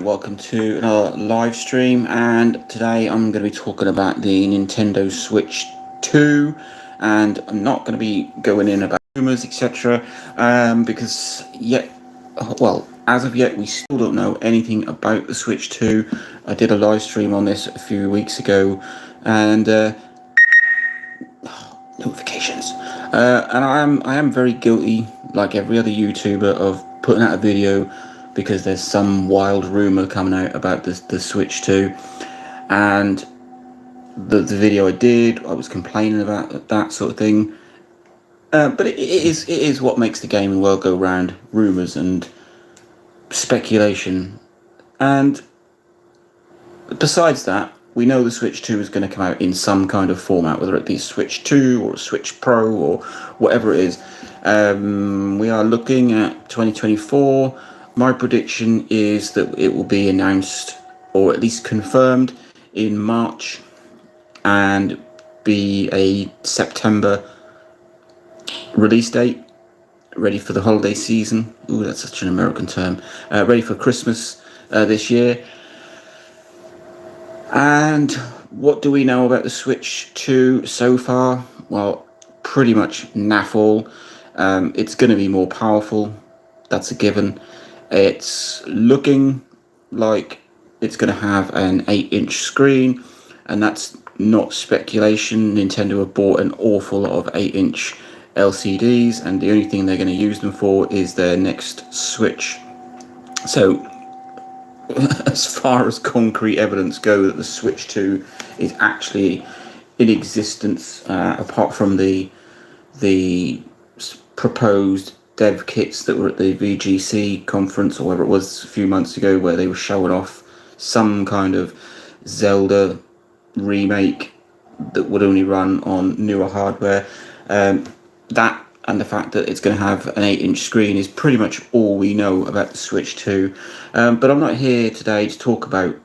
Welcome to another live stream, and today I'm going to be talking about the Nintendo Switch 2, and I'm not going to be going in about rumors, etc., because as of yet, we still don't know anything about the Switch 2. I did a live stream on this a few weeks ago, and notifications. And I am very guilty, like every other YouTuber, of putting out a video because there's some wild rumor coming out about the Switch 2, and the video I did, I was complaining about that sort of thing. But it is what makes the gaming world go round: rumors and speculation. And besides that, we know the Switch 2 is going to come out in some kind of format, whether it be Switch 2 or Switch Pro or whatever it is. We are looking at 2024. My prediction is that it will be announced, or at least confirmed, in March and be a September release date, ready for the holiday season. Ooh, that's such an American term. Ready for Christmas this year. And what do we know about the Switch 2 so far? Well, pretty much naff all. It's going to be more powerful. That's a given. It's looking like it's going to have an 8-inch screen, and that's not speculation. Nintendo have bought an awful lot of 8-inch LCDs, and the only thing they're going to use them for is their next Switch. So as far as concrete evidence go that the Switch 2 is actually in existence, apart from the proposed dev kits that were at the VGC conference or whatever it was a few months ago, where they were showing off some kind of Zelda remake that would only run on newer hardware. That and the fact that it's going to have an 8-inch screen is pretty much all we know about the Switch 2. But I'm not here today to talk about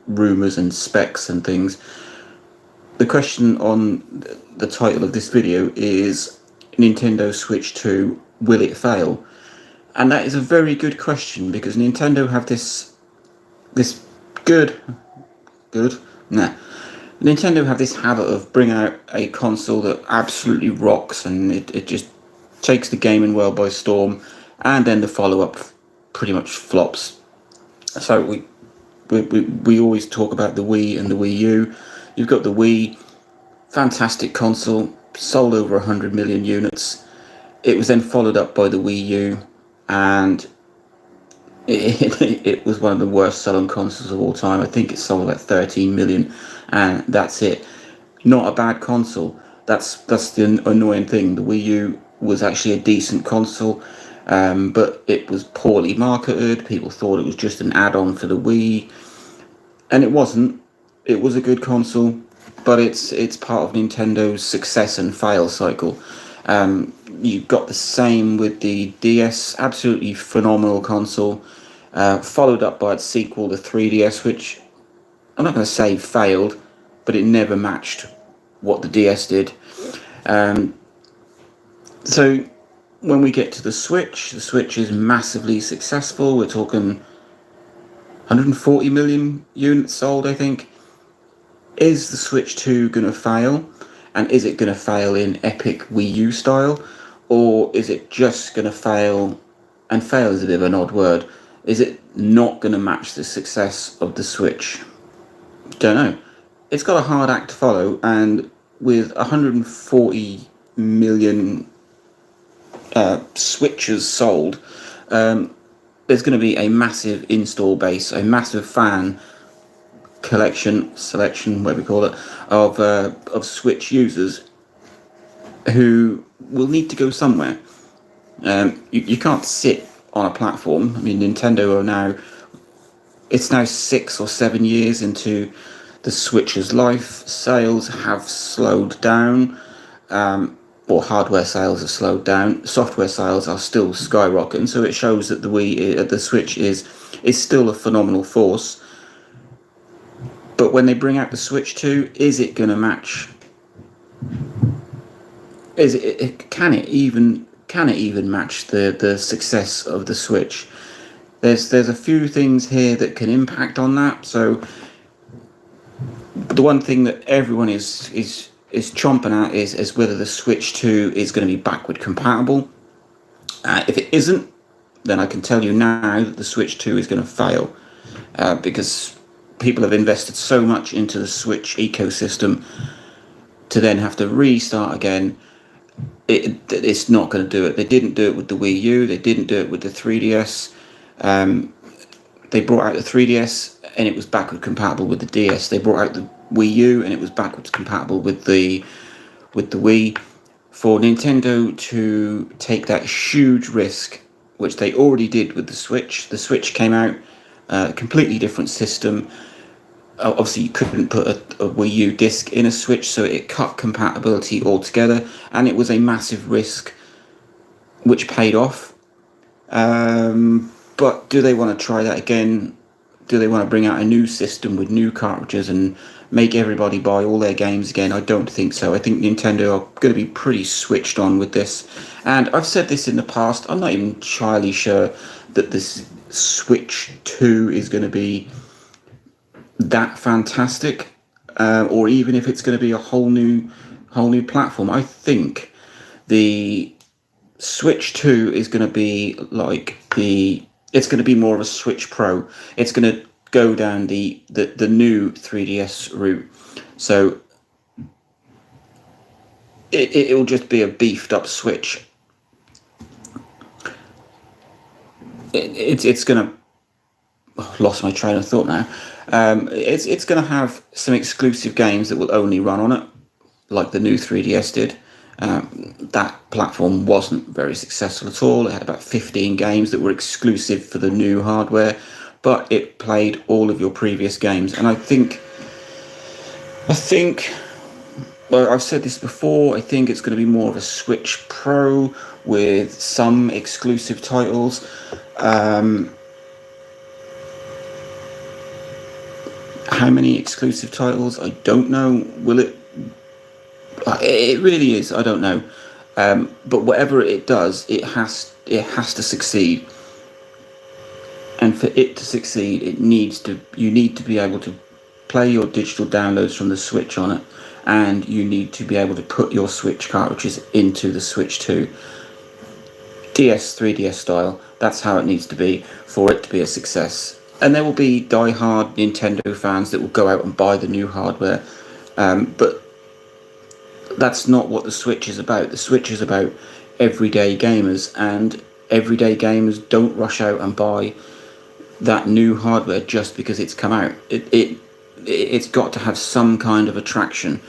rumours and specs and things. The question on the title of this video is Nintendo Switch 2, will it fail? And that is a very good question, because Nintendo have Nintendo have this habit of bringing out a console that absolutely rocks, and it just takes the gaming world by storm, and then the follow-up pretty much flops. So we always talk about the Wii and the Wii U. You've got the Wii, fantastic console, sold over 100 million units. It was then followed up by the Wii U, and it was one of the worst selling consoles of all time. I think it sold about 13 million, and that's it. Not a bad console. That's the annoying thing. The Wii U was actually a decent console, but it was poorly marketed. People thought it was just an add-on for the Wii, and it wasn't. It was a good console, but it's part of Nintendo's success and fail cycle. You got the same with the DS, absolutely phenomenal console, followed up by its sequel, the 3DS, which I'm not going to say failed, but it never matched what the DS did. So when we get to the Switch is massively successful. We're talking 140 million units sold, I think. Is the Switch 2 going to fail? And is it going to fail in epic Wii U style? Or is it just going to fail, and fail is a bit of an odd word, is it not going to match the success of the Switch? Don't know. It's got a hard act to follow, and with 140 million Switches sold, there's going to be a massive install base, a massive fan selection, whatever we call it, of Switch users who will need to go somewhere. You can't sit on a platform. I mean, Nintendo it's now 6 or 7 years into the Switch's life. Sales have slowed down, or hardware sales have slowed down. Software sales are still skyrocketing, so it shows that the Switch is still a phenomenal force. But when they bring out the Switch 2, is it going to match? Can it even match the success of the Switch? There's a few things here that can impact on that. So the one thing that everyone is chomping at is whether the Switch 2 is going to be backward compatible. If it isn't, then I can tell you now that the Switch 2 is going to fail, because people have invested so much into the Switch ecosystem to then have to restart again. It's not going to do it. They didn't do it with the Wii U. They didn't do it with the 3DS. They brought out the 3DS and it was backward compatible with the DS. They brought out the Wii U and it was backwards compatible with the Wii. For Nintendo to take that huge risk, which they already did with the Switch came out, completely different system. Obviously, you couldn't put a Wii U disc in a Switch, so it cut compatibility altogether, and it was a massive risk, which paid off. But do they want to try that again? Do they want to bring out a new system with new cartridges and make everybody buy all their games again? I don't think so. I think Nintendo are going to be pretty switched on with this. And I've said this in the past, I'm not even entirely sure that this Switch 2 is going to be that fantastic, or even if it's going to be a whole new platform. I think the Switch 2 is going to be like it's going to be more of a Switch Pro. It's going to go down the new 3DS route. So it'll just be a beefed up Switch. It's going to... lost my train of thought now. It's going to have some exclusive games that will only run on it, like the new 3DS did. That platform wasn't very successful at all. It had about 15 games that were exclusive for the new hardware, but it played all of your previous games. And I think, well, I've said this before, I think it's going to be more of a Switch Pro with some exclusive titles. How many exclusive titles? I don't know. Will it? It really is. I don't know. But whatever it does, it has to succeed. And for it to succeed, you need to be able to play your digital downloads from the Switch on it, and you need to be able to put your Switch cartridges into the Switch 2. DS, 3DS style. That's how it needs to be for it to be a success. And there will be die-hard Nintendo fans that will go out and buy the new hardware. But that's not what the Switch is about. The Switch is about everyday gamers, and everyday gamers don't rush out and buy that new hardware just because it's come out. It's got to have some kind of attraction.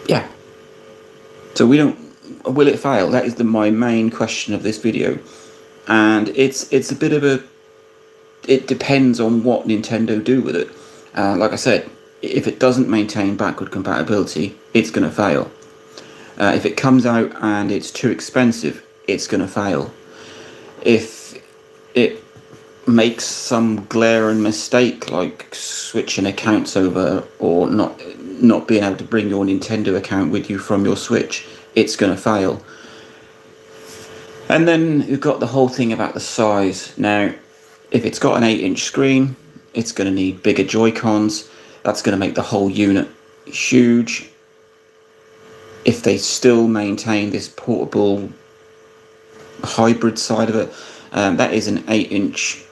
Yeah. So will it fail? That is my main question of this video. And it's a bit of it depends on what Nintendo do with it. Like I said, if it doesn't maintain backward compatibility, it's going to fail. If it comes out and it's too expensive, it's going to fail. If it makes some glaring mistake, like switching accounts over or not being able to bring your Nintendo account with you from your Switch, it's going to fail. And then you've got the whole thing about the size. Now, if it's got an 8-inch screen, it's going to need bigger Joy-Cons. That's going to make the whole unit huge. If they still maintain this portable hybrid side of it, that is an 8-inch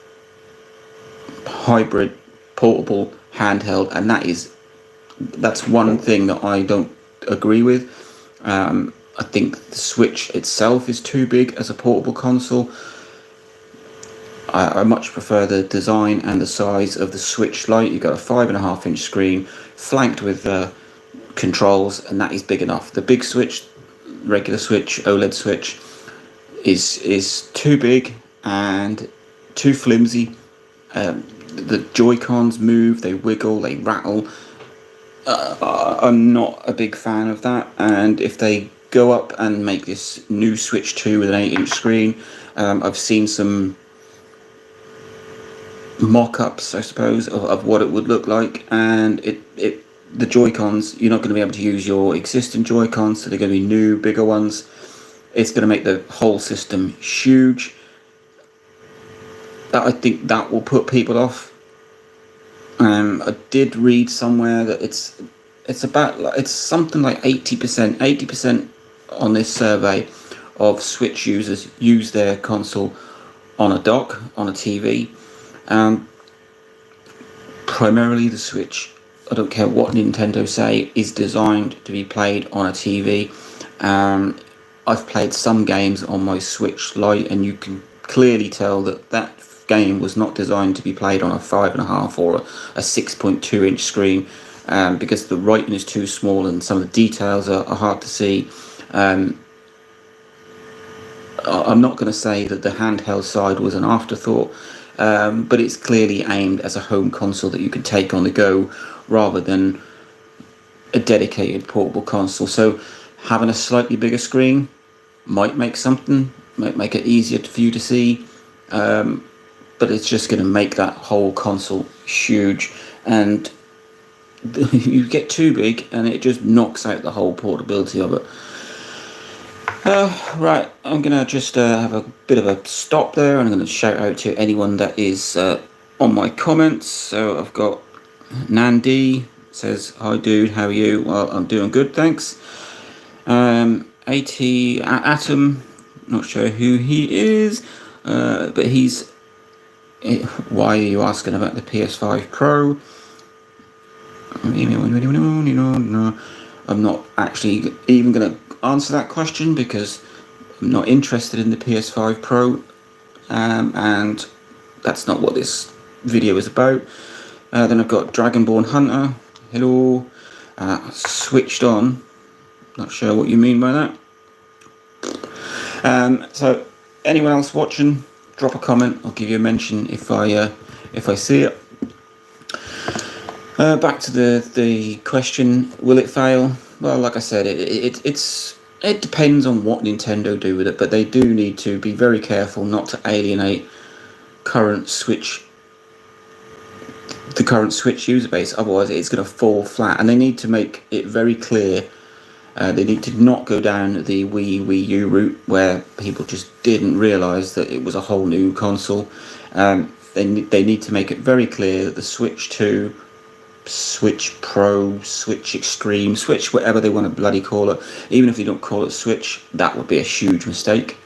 hybrid portable handheld, and that's one thing that I don't agree with. I think the Switch itself is too big as a portable console. I much prefer the design and the size of the Switch Lite. You've got a 5.5-inch screen flanked with controls, and that is big enough. The big Switch, regular Switch, OLED Switch, is too big and too flimsy. The Joy-Cons move, they wiggle, they rattle. I'm not a big fan of that, and if they go up and make this new Switch 2 with an 8-inch screen, I've seen some mock-ups, I suppose, of what it would look like, and the Joy-Cons, you're not going to be able to use your existing Joy-Cons, so they're going to be new, bigger ones. It's going to make the whole system huge. I think that will put people off. I did read somewhere that it's something like 80% on this survey of Switch users use their console on a dock, on a TV. Primarily the Switch, I don't care what Nintendo say, is designed to be played on a TV. I've played some games on my Switch Lite, and you can clearly tell that game was not designed to be played on a 5.5 or a 6.2 inch screen, because the writing is too small and some of the details are hard to see. I'm not going to say that the handheld side was an afterthought, but it's clearly aimed as a home console that you can take on the go rather than a dedicated portable console. So having a slightly bigger screen might make it easier for you to see, but it's just going to make that whole console huge, and you get too big and it just knocks out the whole portability of it. Right, I'm going to just have a bit of a stop there, and I'm going to shout out to anyone that is on my comments. So I've got Nandi, says, "Hi dude, how are you?" Well, I'm doing good, thanks. Atom, not sure who he is, but he's... Why are you asking about the PS5 Pro? I'm not actually even going to answer that question because I'm not interested in the PS5 Pro, and that's not what this video is about. Then I've got Dragonborn Hunter. Hello. Switched on. Not sure what you mean by that. So anyone else watching, drop a comment. I'll give you a mention if I see it. Back to the question: will it fail? Well, like I said, it depends on what Nintendo do with it, but they do need to be very careful not to alienate the current Switch user base. Otherwise, it's going to fall flat, and they need to make it very clear. They need to not go down the Wii U route where people just didn't realise that it was a whole new console. They need to make it very clear that the Switch 2, Switch Pro, Switch Extreme, Switch whatever they want to bloody call it, even if they don't call it Switch, that would be a huge mistake.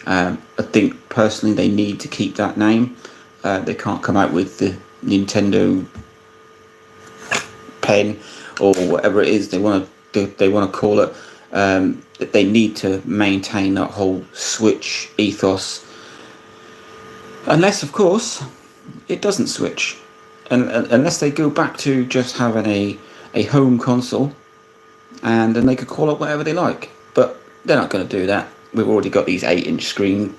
I think personally they need to keep that name. They can't come out with the Nintendo pen or whatever it is they want to call it. They need to maintain that whole Switch ethos, unless of course it doesn't switch, and unless they go back to just having a home console, and then they could call it whatever they like. But they're not going to do that. We've already got these 8-inch screens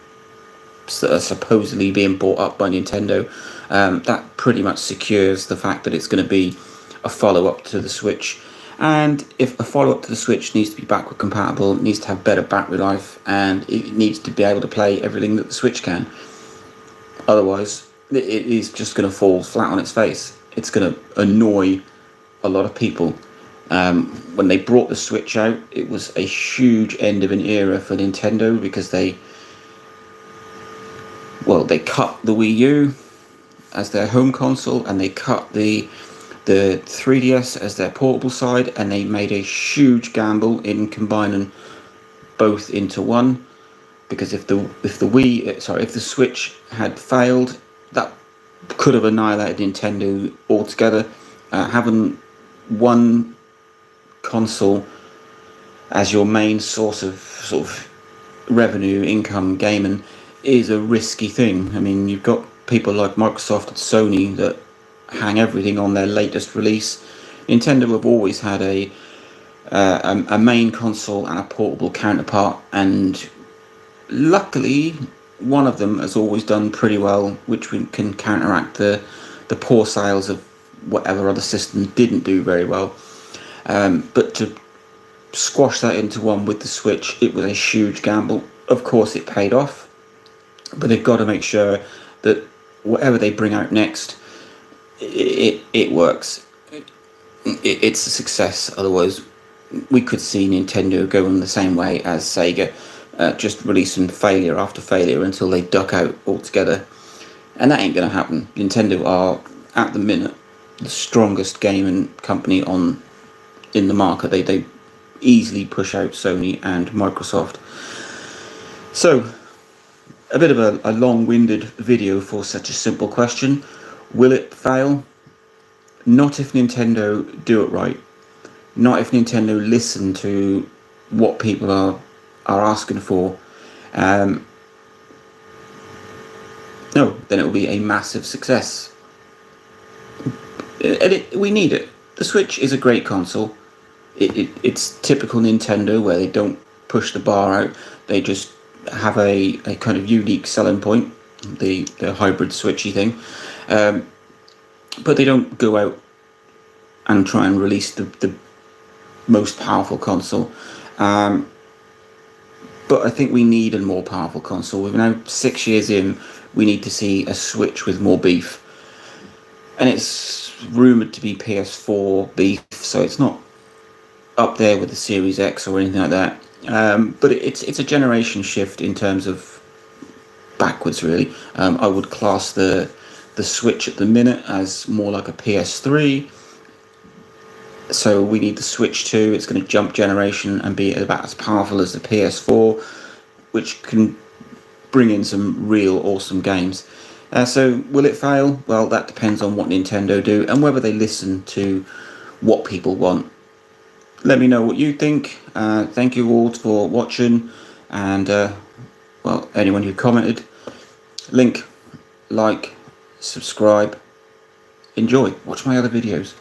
that are supposedly being bought up by Nintendo. That pretty much secures the fact that it's going to be a follow-up to the Switch. And if a follow-up to the Switch needs to be backward compatible, it needs to have better battery life, and it needs to be able to play everything that the Switch can. Otherwise, it is just going to fall flat on its face. It's going to annoy a lot of people. When they brought the Switch out, it was a huge end of an era for Nintendo because they cut the Wii U as their home console, and they cut the 3DS as their portable side, and they made a huge gamble in combining both into one. Because if the Switch had failed, that could have annihilated Nintendo altogether. Having one console as your main source of sort of revenue, income, gaming is a risky thing. I mean, you've got people like Microsoft and Sony that hang everything on their latest release. Nintendo have always had a main console and a portable counterpart, and luckily one of them has always done pretty well, which can counteract the poor sales of whatever other system didn't do very well. But to squash that into one with the Switch, it was a huge gamble. Of course it paid off, but they've got to make sure that whatever they bring out next, it works. It's a success. Otherwise we could see Nintendo going the same way as Sega. just releasing failure after failure until they duck out altogether. And that ain't going to happen. Nintendo are, at the minute, the strongest gaming company in the market. They easily push out Sony and Microsoft. So, a bit of a long-winded video for such a simple question. Will it fail? Not if Nintendo do it right. Not if Nintendo listen to what people are asking for. No, then it will be a massive success. We need it. The Switch is a great console. It's typical Nintendo, where they don't push the bar out. They just have a kind of unique selling point, the hybrid Switchy thing. But they don't go out and try and release the most powerful console. But I think we need a more powerful console. We're now 6 years in. We need to see a Switch with more beef. And it's rumoured to be PS4 beef, so it's not up there with the Series X or anything like that. But it's a generation shift in terms of backwards, really. I would class the Switch at the minute as more like a PS3. So we need the Switch 2. It's going to jump generation and be about as powerful as the PS4, which can bring in some real awesome games. So will it fail? Well, that depends on what Nintendo do and whether they listen to what people want. Let me know what you think. Thank you all for watching, and well, anyone who commented, like, subscribe, enjoy, watch my other videos.